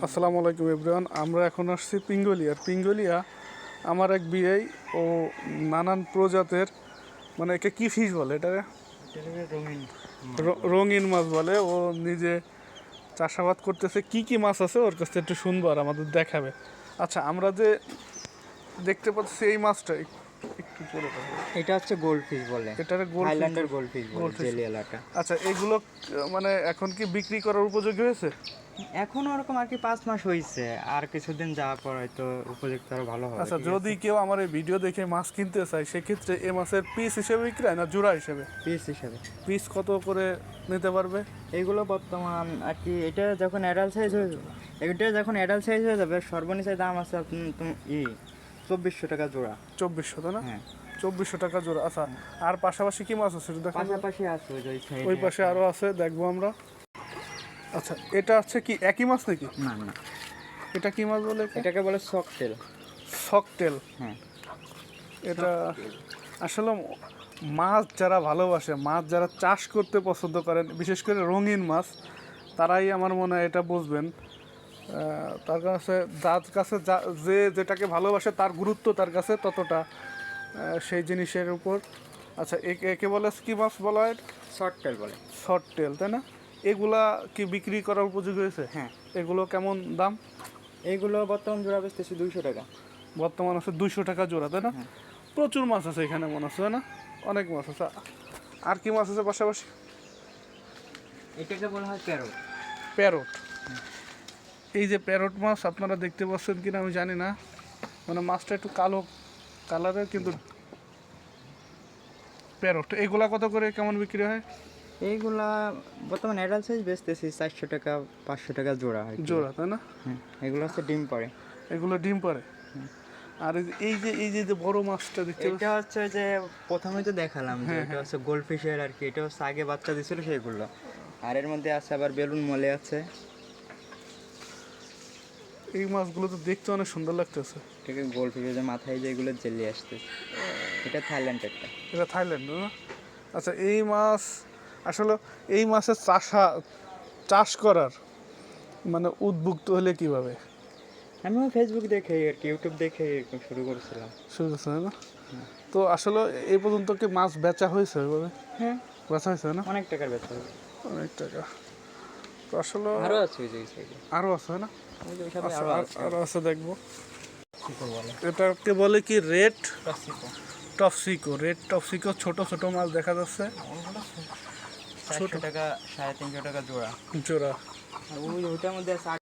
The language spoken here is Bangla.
আসসালামু আলাইকুম এভরিওয়ান। আমরা এখন আসছি পিঙ্গলিয়া। আমার এক বিয়েই ও নানান প্রজাতের, মানে একে কি ফিশ বলে, এটা রঙিন মাছ বলে। ও নিজে চাষাবাদ করতেছে, কি কি মাছ আছে ওর কাছে একটু শুনবো আর আমাদের দেখাবে। আচ্ছা, আমরা যে দেখতে পাচ্ছি এই মাছটা একটু পরে দেখাবো। এটা হচ্ছে গোল্ড ফিশ বলে, এটারে থাইল্যান্ডের গোল্ড ফিশ বলে, জেলি এলাকা। আচ্ছা, এগুলো মানে এখন কি বিক্রি করার উপযোগী হয়েছে? এখন ওরকম আর কি 5 মাস হয়েছে, আর কিছুদিন যাওয়ার পর হয়তো উপযুক্ত আরো ভালো হবে। আচ্ছা, যদি কেউ আমার এই ভিডিও দেখে মাছ কিনতে চায় সেক্ষেত্রে এই মাছের পিস হিসেবে বিক্রি হয় না জোড়া হিসেবে? পিস হিসেবে। পিস কত করে নিতে পারবে? এইগুলো বর্তমান আর কি, এটা যখন অ্যাডাল্ট সাইজ হয়ে যাবে, এটা যখন অ্যাডাল্ট সাইজ হয়ে যাবে সর্বনিচে দাম আছে 2400 টাকা জোড়া। 2400, তাই না? হ্যাঁ, 2400 টাকা জোড়া। আচ্ছা, আর পাশাপাশি কি মাছ আছে দেখো? পাশাপাশি আছে ওই সাইডে, ওই পাশে আরো আছে, দেখবো আমরা। আচ্ছা, এটা হচ্ছে কি একই মাছ নাকি? না না, এটা কি মাছ বলে? এটাকে বলে সকটেল। সকটেল। হ্যাঁ, এটা আসলে মাছ যারা ভালোবাসে, মাছ যারা চাষ করতে পছন্দ করেন, বিশেষ করে রঙিন মাছ, তারাই আমার মনে হয় এটা বুঝবেন। তার কাছে যার কাছে যে যেটাকে ভালোবাসে তার গুরুত্ব তার কাছে ততটা সেই জিনিসের উপর। আচ্ছা, একে বলে কি মাছ বলা হয়? শর্টটেল বলে। শর্ট টেল, তাই না? এগুলা কি বিক্রি করার উপযোগী হয়েছে? হ্যাঁ, এগুলো কেমন দাম? এইগুলো বর্তমান জোড়া বেচতেছি 200 টাকা। বর্তমান আছে 200 টাকা জোড়া, তাই না? হ্যাঁ। প্রচুর মাছ আছে এখানে মনে হচ্ছে, তাই না? অনেক মাছ আছে। আর কি মাছ আছে পাশাপাশি? এটাকে বলা হয় প্যারট। প্যারট। এই যে প্যারট মাছ আপনারা দেখতে পাচ্ছেন কিনা আমি জানি না, মানে মাছটা একটু কালো কালারের, কিন্তু প্যারট। এগুলা কত করে কেমন বিক্রি হয়? এইগুলা বর্তমান অ্যাডাল্ট সাইজ বেচতেছি 400 টাকা 500 টাকা জোড়া হয় জোড়া, তাই না? হ্যাঁ, এগুলো হচ্ছে ডিম পারে। এগুলো ডিম পারে। আর এই যে বড় মাছটা দেখতে পাচ্ছি, এটা হচ্ছে যে প্রথমে তো দেখালাম যে এটা হচ্ছে গোল্ড ফিশের আর কি, এটা হচ্ছে আগে বাচ্চা দিছিল সেগুলো। আর এর মধ্যে আছে আবার বেলুন মলে আছে। এই মাছগুলো তো দেখতে অনেক সুন্দর লাগতেছে। এটাকে গোল্ড ফিশের যে মাথায় যেগুলো জেলি আসছে, এটা থাইল্যান্ডেরটা। এটা থাইল্যান্ড, না? আচ্ছা, এই মাছ আসলে এই মাছের চাষ করার মানে উদ্বুদ্ধ হলে কিভাবে আমিও ফেসবুক দেখে আর কি, ইউটিউব দেখে এরকম শুরু করেছিলাম। শুরু করছে, না? তো আসলে এই পর্যন্ত কি মাছ বেচা হয়েছে ওইভাবে? হ্যাঁ, বেচা হয়েছে, না? অনেক টাকার বেচা হবে। অনেক টাকা। তো আসলে আরও আছে ওই যে সাইডে, আরও আছে, না? ওই যে ওই সাথে আচ্ছা, আরও আছে। আরও আছে, দেখবো। সিকো বলে। এটাকে বলে কি রেড সিকো। টপসিকো। রেড টপসিকো, ছোট ছোট মাছ দেখা যাচ্ছে। 400 টাকা 350 টাকা জোড়া। জোড়া। আর ওইটার মধ্যে আছে